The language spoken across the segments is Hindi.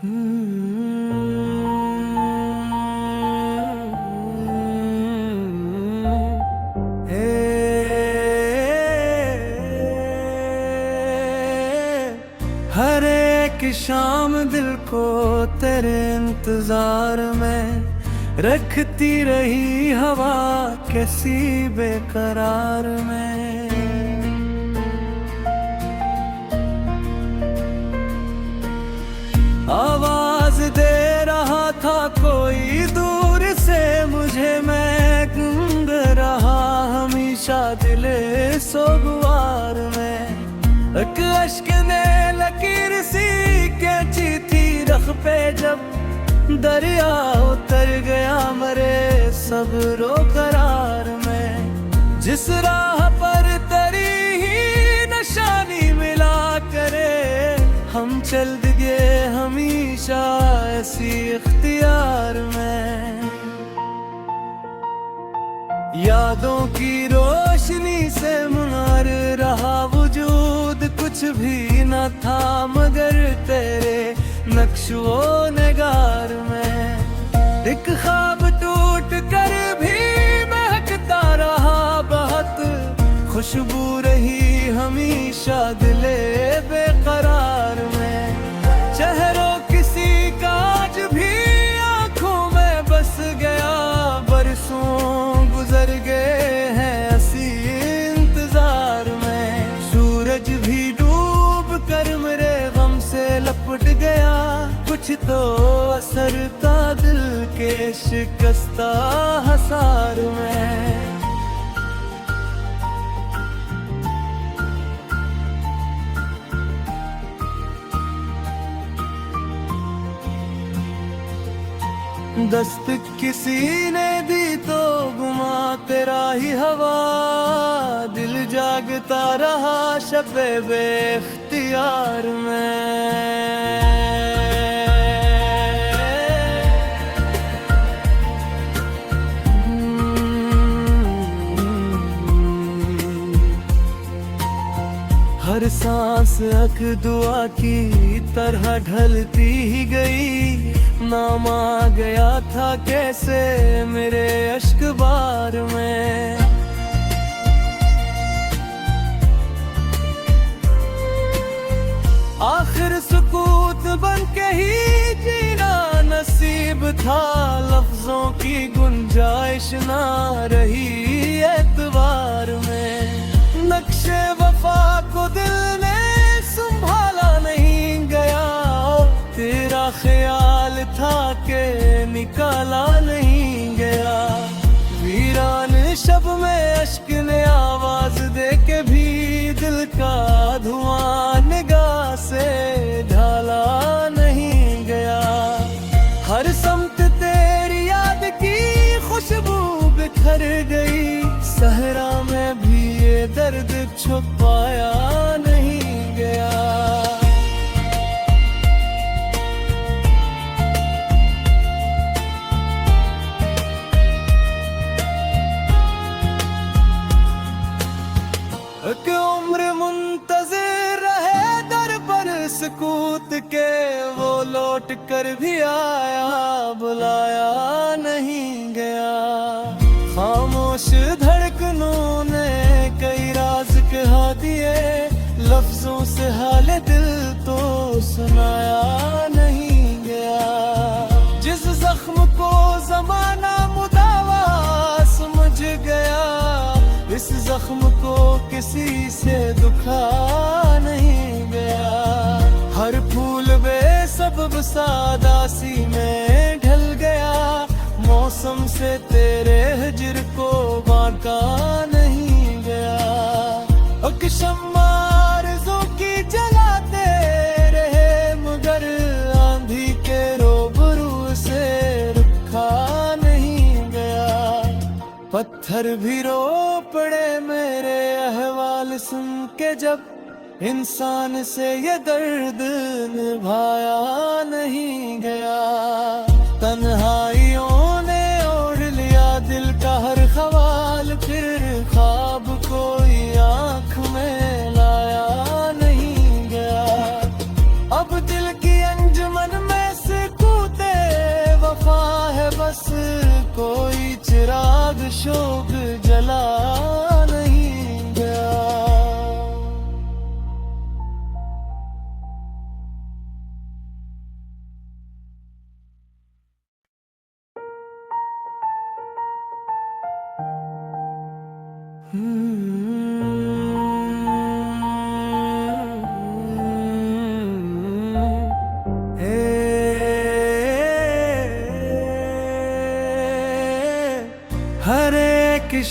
हर एक शाम दिल को तेरे इंतजार में रखती रही हवा कैसी बेकरार में। आवाज दे रहा था कोई दूर से मुझे, मैं गूंग रहा हमेशा दिले सोगवार में। एक अश्क ने लकीर सी खींची थी रख पे, जब दरिया उतर गया मरे सब्रो करार में। जिस राह पर तेरी ही निशानी मिला करे, हम चल दिए हमेशा ऐसी इख्तियार में। यादों की रोशनी से मुनार रहा वजूद, कुछ भी न था मगर तेरे नक्शो निगार में। एक ख्वाब टूट कर भी महकता रहा बहुत, खुशबू रही हमेशा दिले बेकरार में। चेहरों किसी का आज भी आंखों में बस गया, बरसों गुजर गए हैं ऐसी इंतजार में। सूरज भी डूब कर मेरे गम से लपट गया, कुछ तो असर था दिल के शिकस्ता हसार में। दस्त किसी ने दी तो गुमा तेरा ही हवा, दिल जागता रहा शबे बेख्तियार में। हर सांस अक दुआ की तरह ढलती ही गई, नाम आ गया था कैसे मेरे अश्क बार में। आखिर सुकूत बन के ही जीना नसीब था, लफ्जों की गुंजाइश ना रही एतबार में। नक्शे वफा को दिल ने संभाला नहीं गया, तेरा ख्याल था के निकाला नहीं गया। वीरान शब में अश्क ने आवाज दे के भी दिल का धुआं निगाह से ढाला नहीं गया। हर समत तेरी याद की खुशबू बिखर गई, सहरा में भी ये दर्द छुपाया नहीं गया। एक उम्र मुंतज़िर रहे दर पर सुकूत के, वो लौट कर भी आया बुलाया नहीं गया। खामोश धड़कनों ने कई राज कहा दिए, लफ्जों से हाल दिल तो सुनाया नहीं गया। जिस जख्म को जमाना मुदावा समझ गया, इस जख्म को किसी से दुखा नहीं गया। हर फूल बेसबब सादासी में ढल गया, मौसम से तेरे हिज्र को बांका नहीं गया। एक शम्मा आरज़ू की जलाते रहे मगर आंधी के रूबरू से रुखा नहीं गया। पत्थर भी रो पड़े मेरे अहवाल सुन के, जब इंसान से ये दर्द निभाया नहीं गया। तन्हाइयों ने ओढ़ लिया दिल का हर ख्वाल, फिर ख्वाब कोई आँख में लाया नहीं गया। अब दिल की अंजुमन में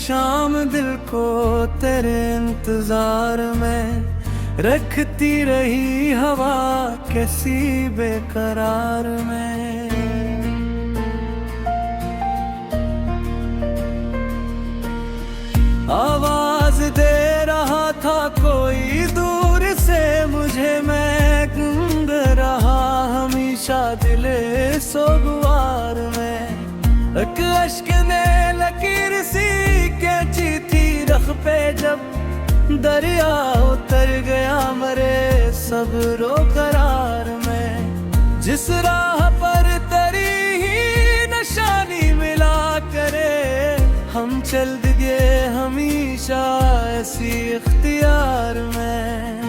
शाम दिल को तेरे इंतजार में रखती रही हवा कैसी बेकरार में। आवाज दे रहा था कोई दूर से मुझे, मैं गूंग रहा हमेशा दिले सोगवार में। एक अश्क ने लकीर सी खींची थी रख पे, जब दरिया उतर गया मरे सब्रो करार में। जिस राह पर तेरी ही निशानी मिला करे, हम चल दिए हमेशा ऐसी इख्तियार में।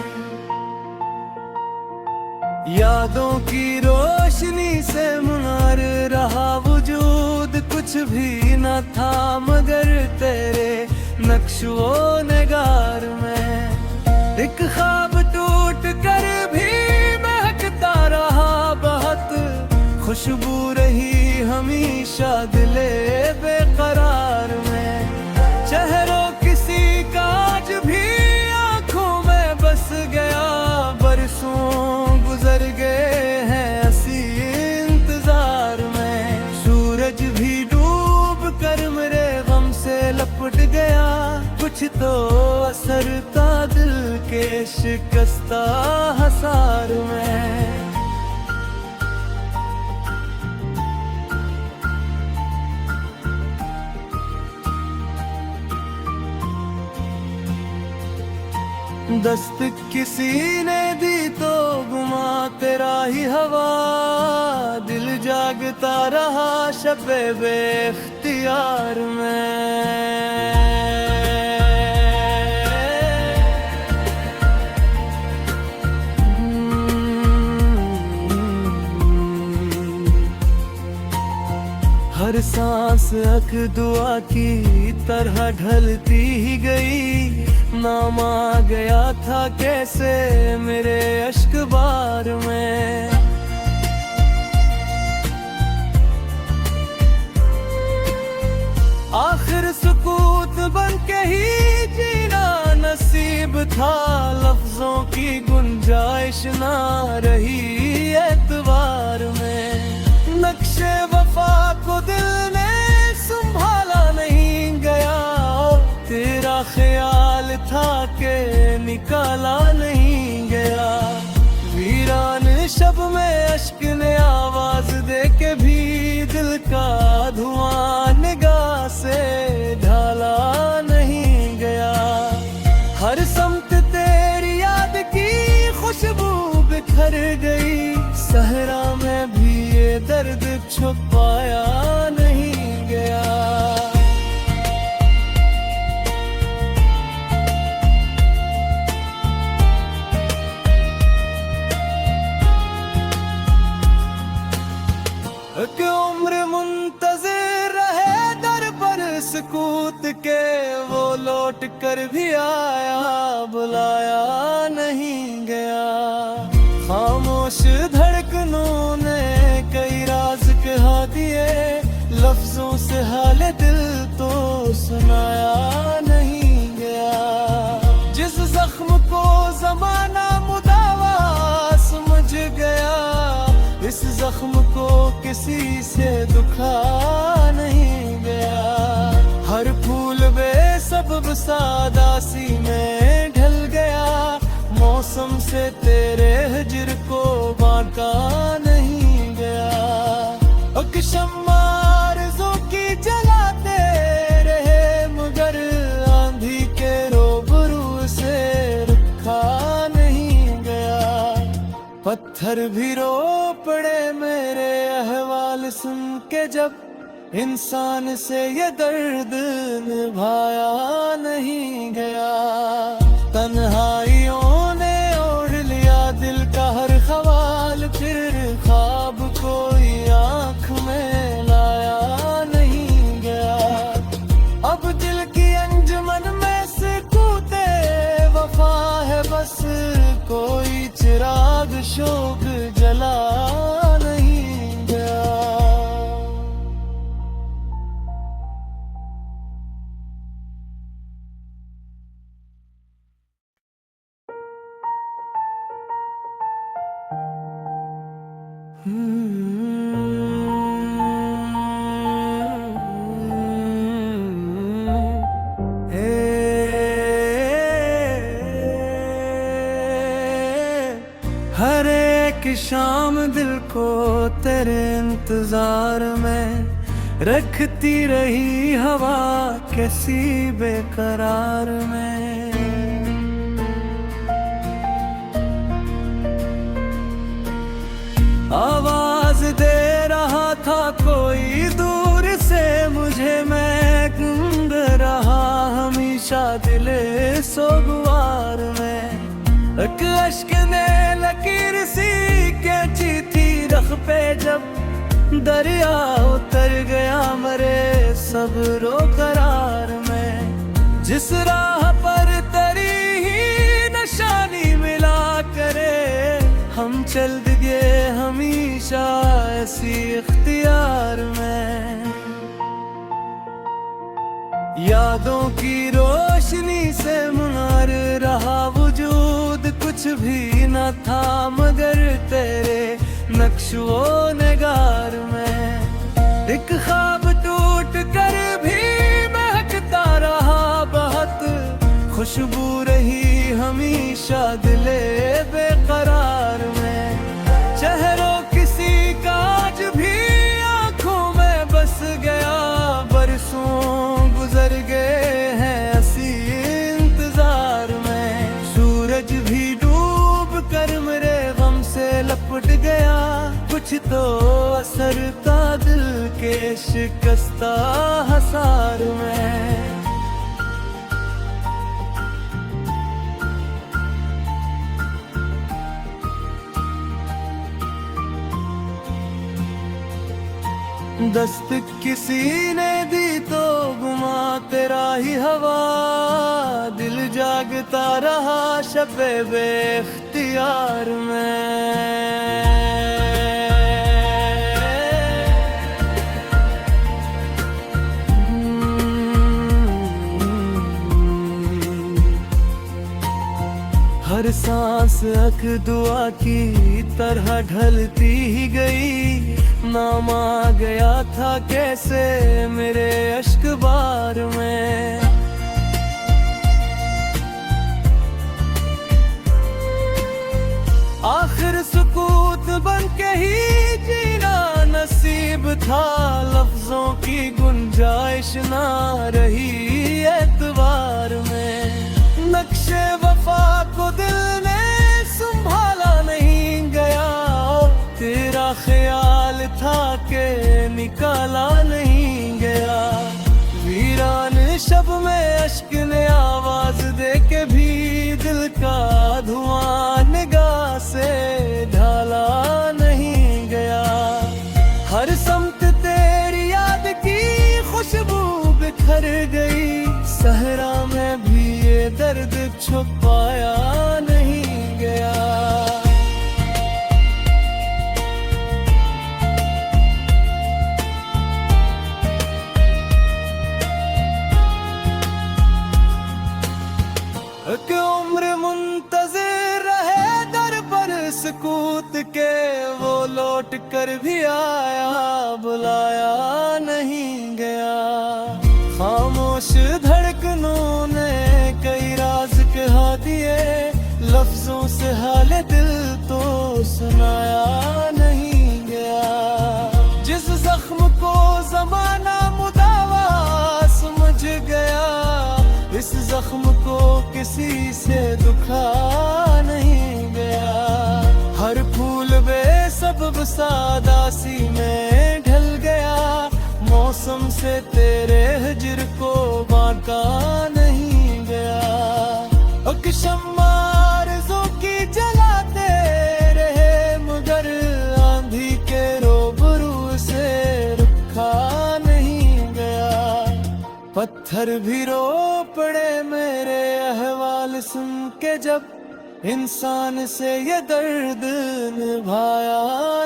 यादों की रोशनी से मुनार रहा वजूद, कुछ भी न था मगर तेरे नक्शो निगार में। एक ख्वाब टूट कर भी महकता रहा बहुत, खुशबू रही हमेशा दिले बेकरार में। चेहरों किसी का आज भी आंखों में बस गया, बरसों गुजर गए हैं ऐसी इंतजार में। सूरज भी डूब कर मेरे गम से लपट गया, कुछ तो असर था दिल के शिकस्ता हसार में। दस्त किसी ने दी तो गुमा तेरा ही हवा, दिल जागता रहा शबे बेख्तियार में। हर सांस अख दुआ की तरह ढलती ही गई, नाम आ गया था कैसे मेरे अश्क बार में। आखिर सुकूत बन के ही जीना नसीब था, लफ्जों की गुंजाइश ना रही एतबार में। नक्शे वफा को दिल ने संभाला नहीं गया, तेरा ख्याल था के निकाला नहीं गया। वीरान शब में अश्क ने आवाज दे के भी दिल का धुआं निगाह से ढाला नहीं गया। हर समत तेरी याद की खुशबू बिखर गई, सहरा में भी ये दर्द छुपाया नहीं गया। कि उम्र मुंतज़िर रहे दर पर सुकूत के, वो लौट कर भी आया बुलाया नहीं गया। खामोश धड़कनों ने कई राज कहा दिए, लफ्जों से हाल दिल तो सुनाया नहीं गया। जिस जख्म को जमाना मुदावा समझ गया, इस जख्म को किसी से दुखा नहीं गया। हर फूल बेसबब सादासी में ढल गया, मौसम से तेरे हिज्र को बांटा नहीं गया। एक शम्मा आरज़ू की जलाते रहे मगर आंधी के रूबरू से रुखा नहीं गया। पत्थर भी रो पड़े मेरे अहवाल सुन के, जब इंसान से ये दर्द निभाया नहीं गया। तन्हाइयों ने ओढ़ लिया दिल का हर ख्वाल, फिर ख्वाब कोई आँख में लाया नहीं गया। अब दिल की अंजुमन में सुकूते वफा है, बस कोई चिराग शोक जला नहीं गया। हर एक शाम दिल को तेरे इंतजार में रखती रही हवा कैसी बेकरार में। आवाज दे रहा था कोई दूर से मुझे, मैं गूंज रहा हमेशा दिले सोगवार में। एक अश्क ने लकीर सी खींची थी रख पे, जब दरिया उतर गया मरे सब्रो करार में। जिस राह पर तेरी ही निशानी मिला करे, हम चल दिए हमेशा ऐसी इख्तियार में। यादों की रोशनी से मुनार रहा वजूद, कुछ भी न था मगर तेरे नक्शो निगार में। एक ख्वाब टूट कर भी महकता रहा बहुत, खुशबू रही हमेशा दिले बेकरार में। चेहरों किसी का आज भी आंखों में बस गया, बरसों गुजर गए हैं ऐसी इंतजार में। सूरज भी डूब कर मेरे गम से लपट गया, कुछ तो असर था दिल के शिकस्ता हसार में। दस्त किसी ने दी तो गुमा तेरा ही हवा, दिल जागता रहा शबे बेख्तियार में। हर सांस अक दुआ की तरह ढलती ही गई, नाम आ गया था कैसे मेरे अश्क बार में। आखिर सुकूत बन के ही जीना नसीब था, लफ्जों की गुंजाइश ना रही एतबार में। नक्शे वफा को दिल ने संभाला नहीं गया, तेरा ख्याल था के निकाला नहीं गया। वीरान शब में अश्क ने आवाज दे के भी दिल का धुआं निगाह से ढाला नहीं गया। हर समत तेरी याद की खुशबू बिखर गई, सहरा में भी ये दर्द छुपाया नहीं गया। कि उम्र मुंतज़िर रहे दर पर सुकूत के, वो लौट कर भी आया बुलाया नहीं गया। खामोश धड़कनों ने कई राज कहा दिए, लफ्जों से हाल दिल तो सुनाया नहीं गया। जिस जख्म को जमाना मुदावा समझ गया, इस जख्म को किसी से दुखा नहीं गया। हर फूल बेसबब सादासी में ढल गया, मौसम से तेरे हिज्र को बांटा नहीं गया। एक शम्मा आरज़ू की जलाते रहे मगर आंधी के रूबरू से रुखा नहीं गया। पत्थर भी रो पड़े मेरे अहवाल सुन के, जब इंसान से ये दर्द निभाया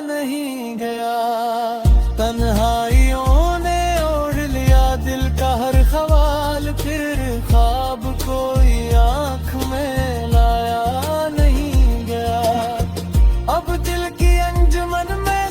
नहीं गया। तन्हाइयों ने ओढ़ लिया दिल का हर ख्वाल, फिर ख्वाब कोई आँख में लाया नहीं गया। अब दिल की अंजुमन में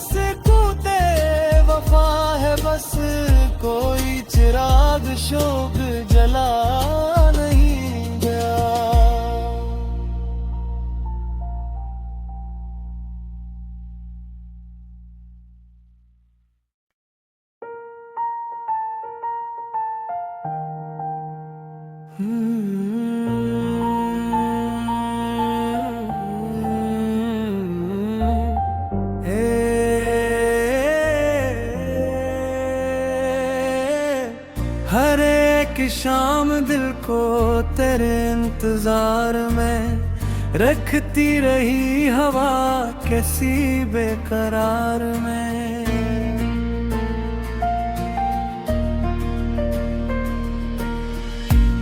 शाम दिल को तेरे इंतजार में रखती रही हवा कैसी बेकरार में।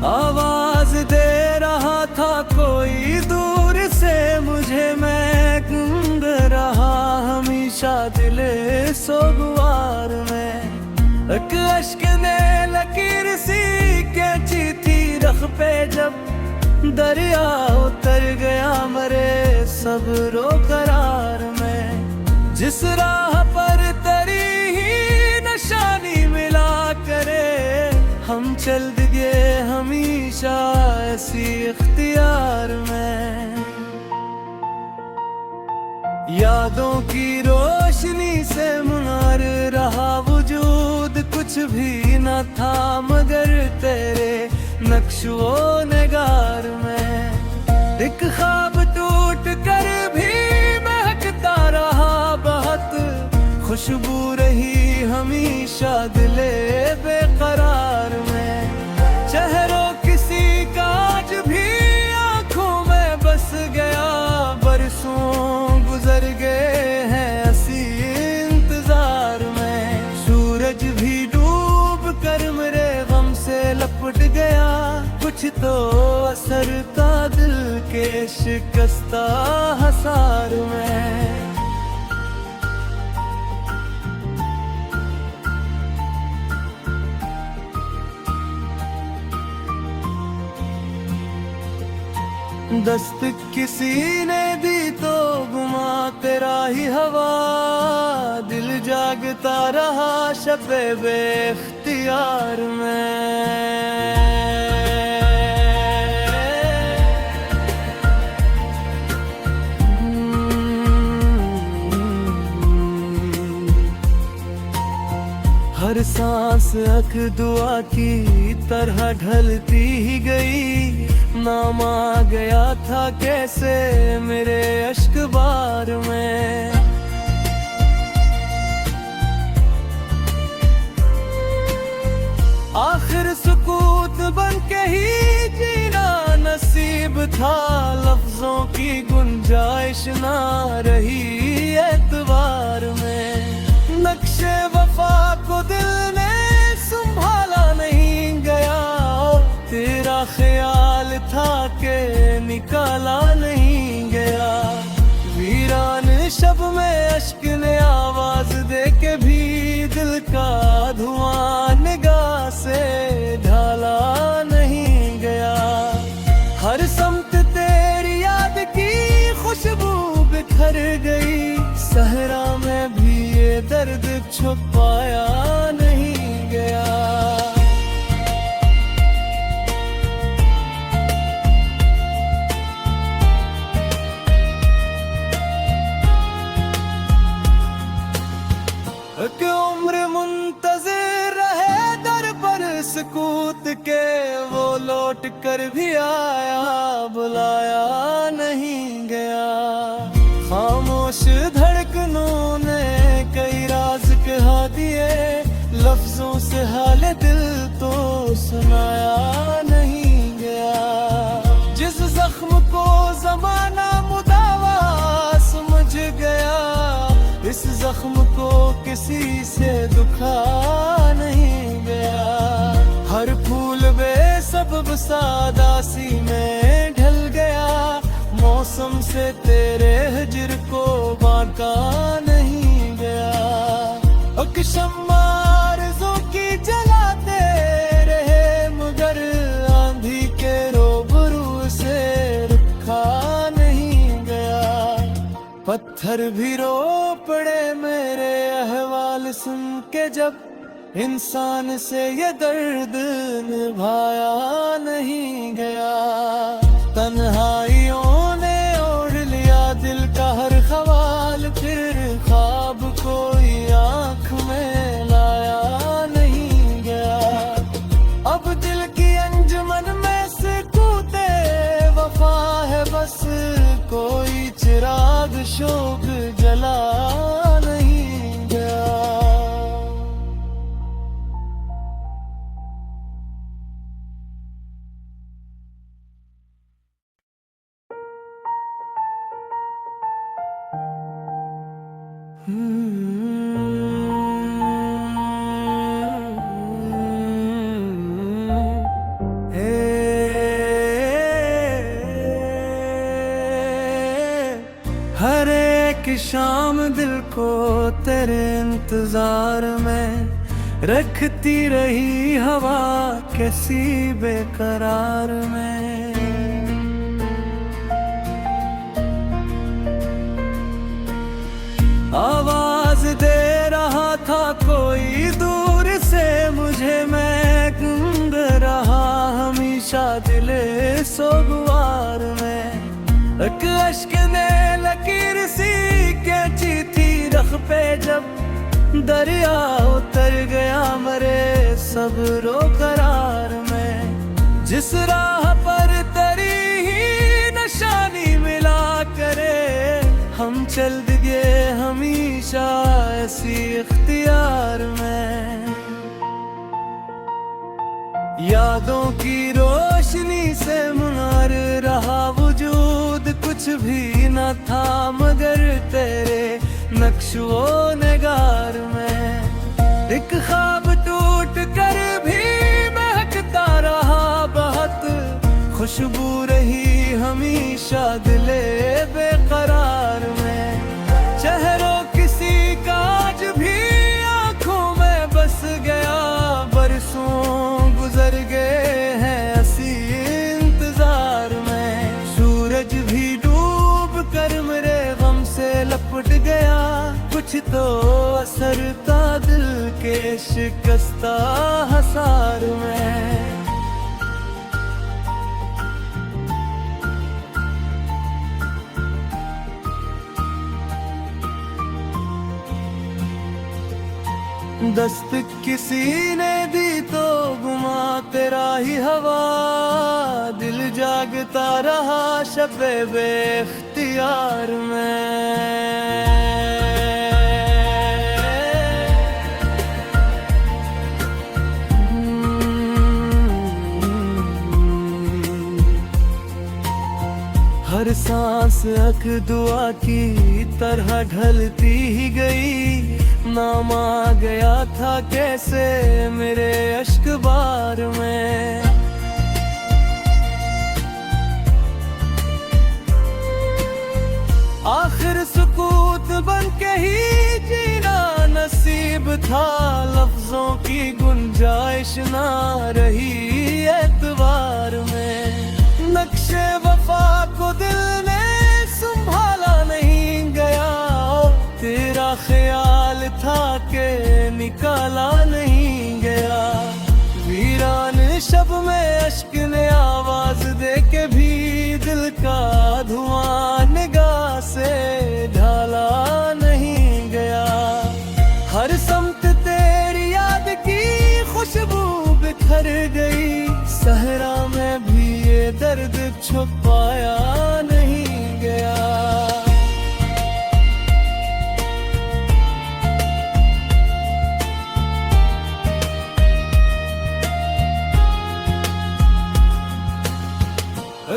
आवाज दे रहा था कोई दूर से मुझे, मैं गूंग रहा हमेशा दिले सोगवार में। एक अश्क ने लकीर सी खींची थी रख पे, जब दरिया उतर गया मरे सब्रो करार में। जिस राह पर तेरी ही निशानी मिला करे, हम चल दिए हमेशा ऐसी इख्तियार में। यादों की रोशनी से मुनार रहा वजूद, कुछ भी न था मगर तेरे नक्शो निगार में। एक ख्वाब टूट कर भी महकता रहा बहुत, खुशबू रही हमेशा दिले बेकरार में। चेहरों किसी का आज भी आंखों में बस गया, बरसों गुजर गए हैं ऐसी इंतजार में। सूरज भी डूब कर मेरे गम से लपट गया, कुछ तो असर था दिल के शिकस्ता हसार में। दस्त किसी ने दी तो गुमा तेरा ही हवा, दिल जागता रहा शबे बेख्तियार में। हर सांस अख दुआ की तरह ढलती ही गई, नाम आ गया था कैसे मेरे अश्क बार में। आखिर सुकूत बन के ही जीना नसीब था, लफ्जों की गुंजाइश ना रही एतबार में। नक्शे वफा को दिल ने संभाला नहीं गया, तेरा ख्याल था के निकाला नहीं गया। वीरान शब में अश्क ने आवाज दे के भी दिल का धुआं निगाह से ढाला नहीं गया। हर समत तेरी याद की खुशबू बिखर गई, सहरा में भी ये दर्द छुपाया नहीं गया। कि उम्र मुंतज़िर रहे दर पर सुकूत के, वो लौट कर भी आया बुलाया नहीं गया। खामोश धड़कनों ने कई राज कहा दिए, लफ्जों से हाल दिल तो सुनाया नहीं गया। जिस जख्म को जमाना मुदावा समझ गया, इस जख्म को किसी से दुखा नहीं गया। हर फूल बेसबब सादासी में ढल गया, मौसम से तेरे हिज्र को बांका नहीं गया। अक शम्मा आरज़ू की जलाते रहे मगर आंधी के रूबरू से रुखा नहीं गया। पत्थर भी रो पड़े मेरे अहवाल सुन के, जब इंसान से ये दर्द निभाया नहीं गया। तन्हाइयों ने ओढ़ लिया दिल का हर ख्वाल, फिर ख्वाब कोई आँख में लाया नहीं गया। अब दिल की अंजुमन में सुकूते वफा है, बस कोई चिराग शोक जला नहीं गया। हर एक शाम दिल को तेरे इंतजार में रखती रही हवा कैसी बेकरार में। आवाज दे रहा था कोई दूर से मुझे, मैं गूंग रहा हमेशा दिले सोगवार में। एक अश्क ने लकीर सी खींची थी रख पे, जब दरिया उतर गया मरे सब्रो करार में। जिस राह पर तेरी ही निशानी मिला करे, हम चल दिए हमेशा ऐसी इख्तियार में। यादों की रोशनी से मुनार रहा वजूद, कुछ भी न था मगर तेरे नक्शो निगार में। एक ख्वाब टूट कर भी महकता रहा बहुत, खुशबू रही हमेशा दिले बेकरार में। चेहरों किसी का आज भी आंखों में बस गया, बरसों गुजर गए हैं ऐसी इंतजार में। सूरज भी डूब कर मेरे गम से लपट गया, कुछ तो असर था दिल के शिकस्ता हसार में। दस्त किसी ने दी तो गुमा तेरा ही हवा, दिल जागता रहा शबे बेख्तियार में। हर सांस अक दुआ की तरह ढलती ही गई, नाम आ गया था कैसे मेरे अश्क बार में। आखिर सुकूत बन के ही जीना नसीब था, लफ्जों की गुंजाइश ना रही एतबार में। नक्शे वफा को दिल ने संभाला नहीं गया, तेरा ख्याल था के निकाला नहीं गया। वीरान शब में अश्क ने आवाज दे के भी दिल का धुआं निगाह से ढाला नहीं गया। हर समत तेरी याद की खुशबू बिखर गई, सहरा में भी ये दर्द छुपाया नहीं गया।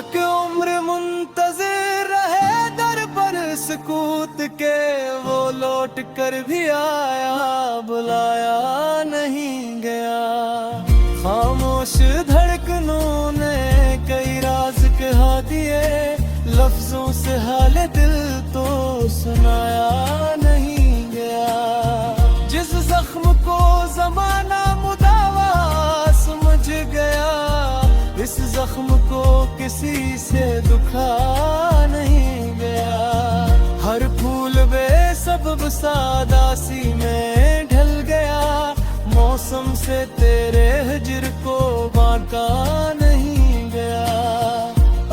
कि उम्र मुंतज़िर रहे दर पर सुकूत के, वो लौट कर भी आया बुलाया नहीं गया। खामोश धड़कनों ने कई राज कहा दिए, लफ्जों से हाल दिल तो सुनाया नहीं गया। जिस जख्म को जमाना मुदावा समझ गया, इस जख्म को किसी से दुखा नहीं गया। हर फूल बेसबब सादासी में ढल गया, मौसम से तेरे हिज्र को बांटा नहीं गया।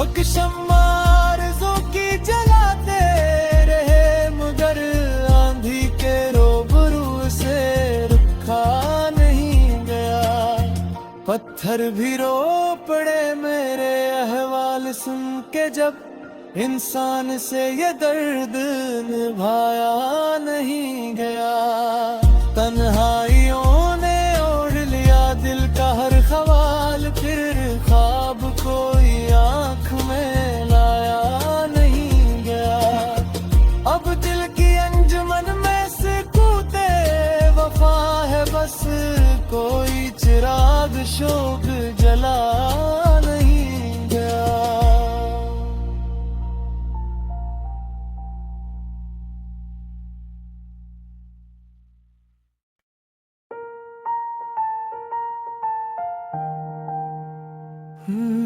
एक शम्मा आरज़ू की जलाते रहे मगर आंधी के रूबरू से रुखा नहीं गया। पत्थर भी रो पड़े मेरे अहवाल सुन के, जब इंसान से ये दर्द निभाया नहीं गया। तन्हाइयों ने ओढ़ लिया दिल का हर ख्वाल, फिर ख्वाब कोई आँख में लाया नहीं गया। अब दिल की अंजुमन में Hmm.